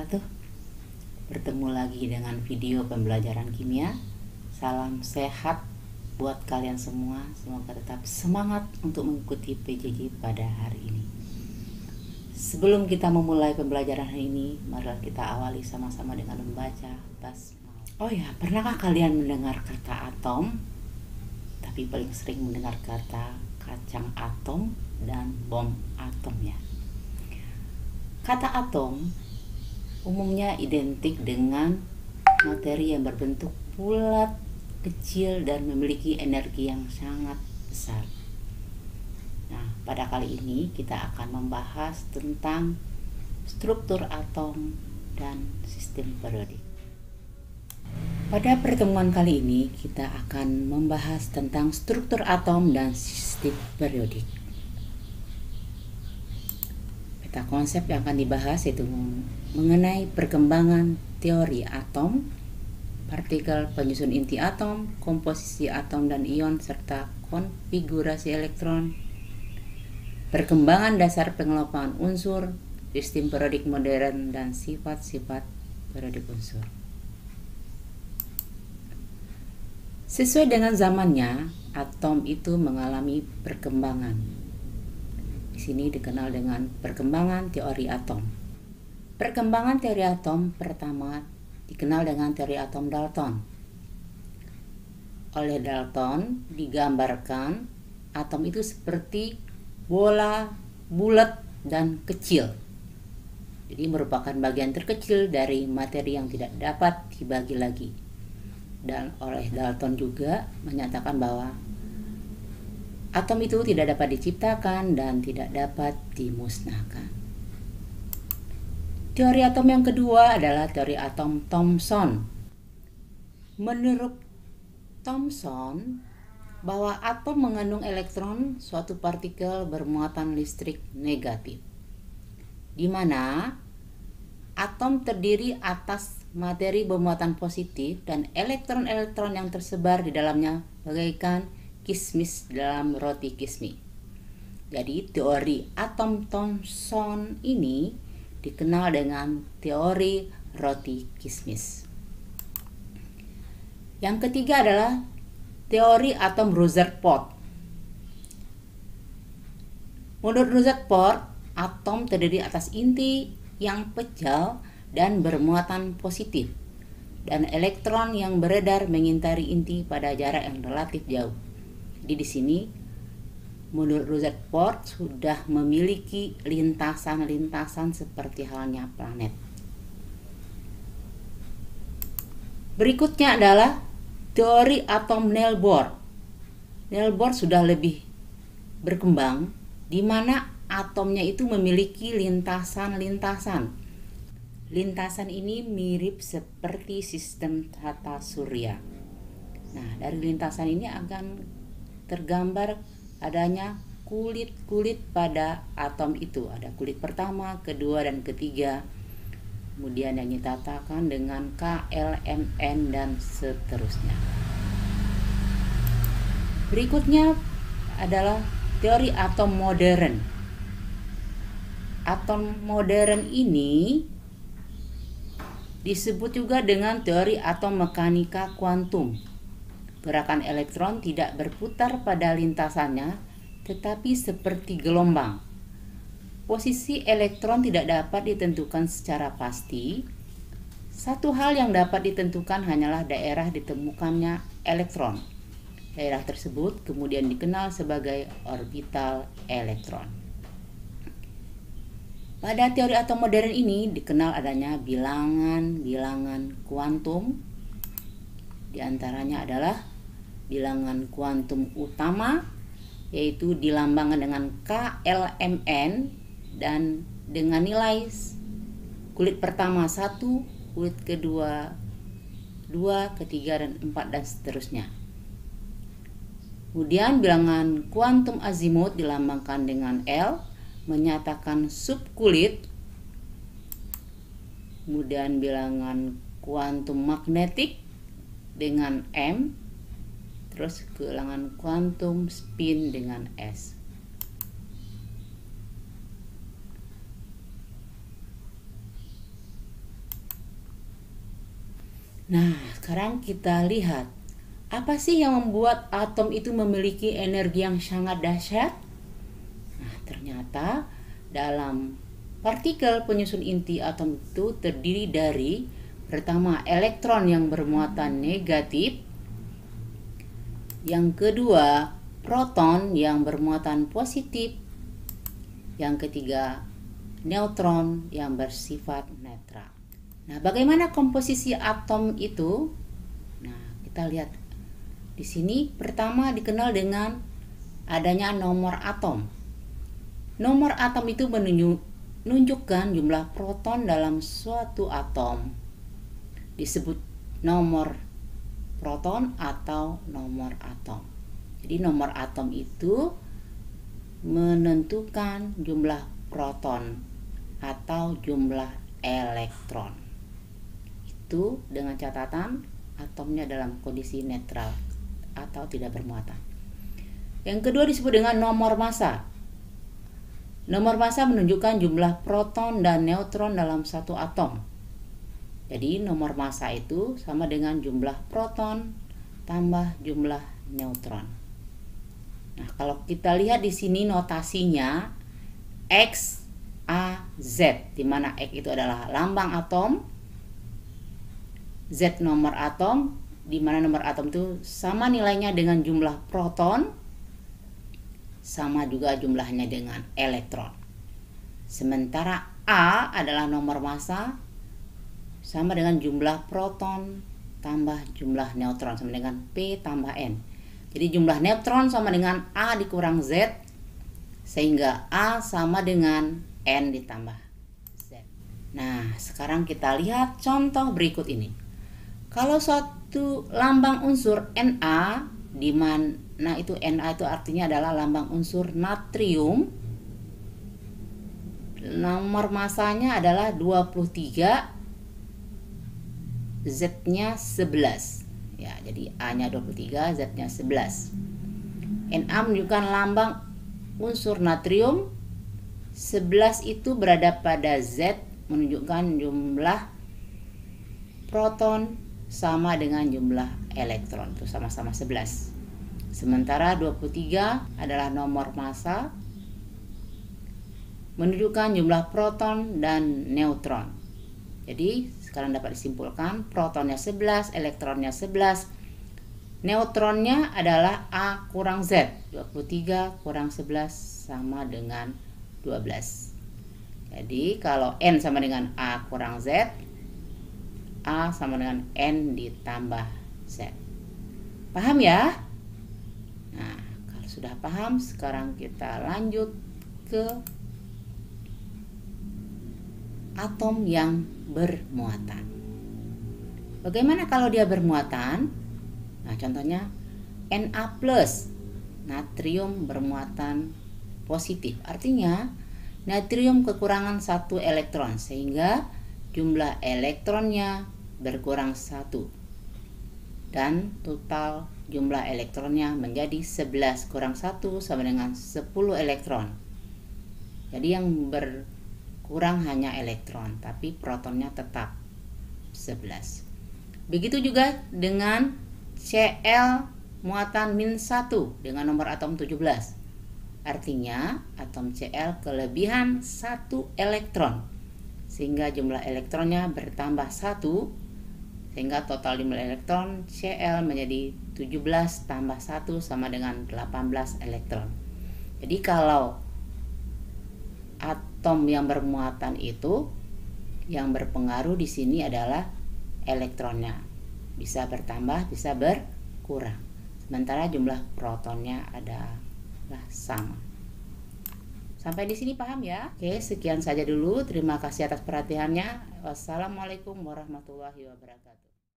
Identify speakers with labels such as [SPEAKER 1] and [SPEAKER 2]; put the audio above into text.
[SPEAKER 1] wabarakatuh. Bertemu lagi dengan video pembelajaran kimia. Salam sehat buat kalian semua. Semoga tetap semangat untuk mengikuti PJJ pada hari ini. Sebelum kita memulai pembelajaran hari ini, mari kita awali sama-sama dengan membaca basmalah. Oh ya, pernahkah kalian mendengar kata atom? Tapi paling sering mendengar kata kacang atom dan bom atom ya. Kata atom umumnya identik dengan materi yang berbentuk bulat, kecil, dan memiliki energi yang sangat besar. Nah, pada kali ini kita akan membahas tentang struktur atom dan sistem periodik. Pada pertemuan kali ini kita akan membahas tentang struktur atom dan sistem periodik. Peta konsep yang akan dibahas yaitu mengenai perkembangan teori atom, partikel penyusun inti atom, komposisi atom dan ion, serta konfigurasi elektron, perkembangan dasar pengelompokan unsur, sistem periodik modern, dan sifat-sifat periodik unsur. Sesuai dengan zamannya, atom itu mengalami perkembangan. Di sini dikenal dengan perkembangan teori atom. Perkembangan teori atom pertama dikenal dengan teori atom Dalton. Oleh Dalton digambarkan atom itu seperti bola bulat dan kecil. Jadi merupakan bagian terkecil dari materi yang tidak dapat dibagi lagi. Dan oleh Dalton juga menyatakan bahwa atom itu tidak dapat diciptakan dan tidak dapat dimusnahkan. Teori atom yang kedua adalah teori atom Thomson. Menurut Thomson, bahwa atom mengandung elektron, suatu partikel bermuatan listrik negatif, di mana atom terdiri atas materi bermuatan positif dan elektron-elektron yang tersebar di dalamnya bagaikan kismis dalam roti kismi. Jadi teori atom Thomson ini dikenal dengan teori roti kismis. Yang ketiga adalah teori atom Rutherford. Menurut Rutherford, atom terdiri atas inti yang pejal dan bermuatan positif, dan elektron yang beredar mengintari inti pada jarak yang relatif jauh. Di sini menurut Rutherford sudah memiliki lintasan-lintasan seperti halnya planet. Berikutnya adalah teori atom Neil Bohr. Neil Bohr sudah lebih berkembang, di mana atomnya itu memiliki lintasan-lintasan. Lintasan ini mirip seperti sistem tata surya. Nah, dari lintasan ini akan tergambar adanya kulit-kulit pada atom itu. Ada kulit pertama, kedua, dan ketiga. Kemudian yang ditatakan dengan KLMN dan seterusnya. Berikutnya adalah teori atom modern. Atom modern ini disebut juga dengan teori atom mekanika kuantum. Gerakan elektron tidak berputar pada lintasannya, tetapi seperti gelombang. Posisi elektron tidak dapat ditentukan secara pasti. Satu hal yang dapat ditentukan hanyalah daerah ditemukannya elektron. Daerah tersebut kemudian dikenal sebagai orbital elektron. Pada teori atom modern ini dikenal adanya bilangan-bilangan kuantum. Di antaranya adalah bilangan kuantum utama, yaitu dilambangkan dengan KLMN dan dengan nilai kulit pertama 1, kulit kedua 2, ketiga, dan 4, dan seterusnya. Kemudian bilangan kuantum azimut dilambangkan dengan L, menyatakan subkulit. Kemudian bilangan kuantum magnetik dengan M, terus bilangan kuantum spin dengan S. Nah, sekarang kita lihat apa sih yang membuat atom itu memiliki energi yang sangat dahsyat? Nah, ternyata dalam partikel penyusun inti atom itu terdiri dari pertama elektron yang bermuatan negatif, yang kedua proton yang bermuatan positif, yang ketiga neutron yang bersifat netral. Nah, bagaimana komposisi atom itu? Nah, kita lihat di sini. Pertama dikenal dengan adanya nomor atom. Nomor atom itu menunjukkan jumlah proton dalam suatu atom. Disebut nomor proton atau nomor atom. Jadi nomor atom itu menentukan jumlah proton atau jumlah elektron. Itu dengan catatan atomnya dalam kondisi netral atau tidak bermuatan. Yang kedua disebut dengan nomor massa. Nomor massa menunjukkan jumlah proton dan neutron dalam satu atom. Jadi nomor massa itu sama dengan jumlah proton tambah jumlah neutron. Nah, kalau kita lihat di sini notasinya X, A, Z, di mana X itu adalah lambang atom, Z nomor atom, di mana nomor atom itu sama nilainya dengan jumlah proton, sama juga jumlahnya dengan elektron. Sementara A adalah nomor massa, sama dengan jumlah proton tambah jumlah neutron, sama dengan P tambah N. Jadi jumlah neutron sama dengan A dikurang Z, sehingga A sama dengan N ditambah Z. Nah, sekarang kita lihat contoh berikut ini. Kalau suatu lambang unsur Na, di mana itu Na itu artinya adalah lambang unsur natrium, nomor massanya adalah 23, Z-nya 11. Ya, jadi A-nya 23, Z-nya 11. Na menunjukkan lambang unsur natrium, 11 itu berada pada Z, menunjukkan jumlah proton sama dengan jumlah elektron, itu sama-sama 11. Sementara 23 adalah nomor massa, menunjukkan jumlah proton dan neutron. Jadi sekarang dapat disimpulkan protonnya 11, elektronnya 11, neutronnya adalah A kurang Z. 23 kurang 11 sama dengan 12. Jadi kalau N sama dengan A kurang Z, A sama dengan N ditambah Z. Paham ya? Nah, kalau sudah paham, sekarang kita lanjut ke atom yang bermuatan. Bagaimana kalau dia bermuatan? Nah, contohnya Na+, natrium bermuatan positif. Artinya natrium kekurangan 1 elektron, sehingga jumlah elektronnya berkurang 1, dan total jumlah elektronnya menjadi 11 kurang 1 sama dengan 10 elektron. Jadi yang berkurang hanya elektron, tapi protonnya tetap 11. Begitu juga dengan Cl muatan -1 dengan nomor atom 17. Artinya atom Cl kelebihan 1 elektron, sehingga jumlah elektronnya bertambah 1, sehingga total jumlah elektron Cl menjadi 17 tambah 1 sama dengan 18 elektron. Jadi kalau atom yang bermuatan itu, yang berpengaruh di sini adalah elektronnya. Bisa bertambah, bisa berkurang. Sementara jumlah protonnya adalah sama. Sampai di sini paham ya? Oke, sekian saja dulu. Terima kasih atas perhatiannya. Wassalamualaikum warahmatullahi wabarakatuh.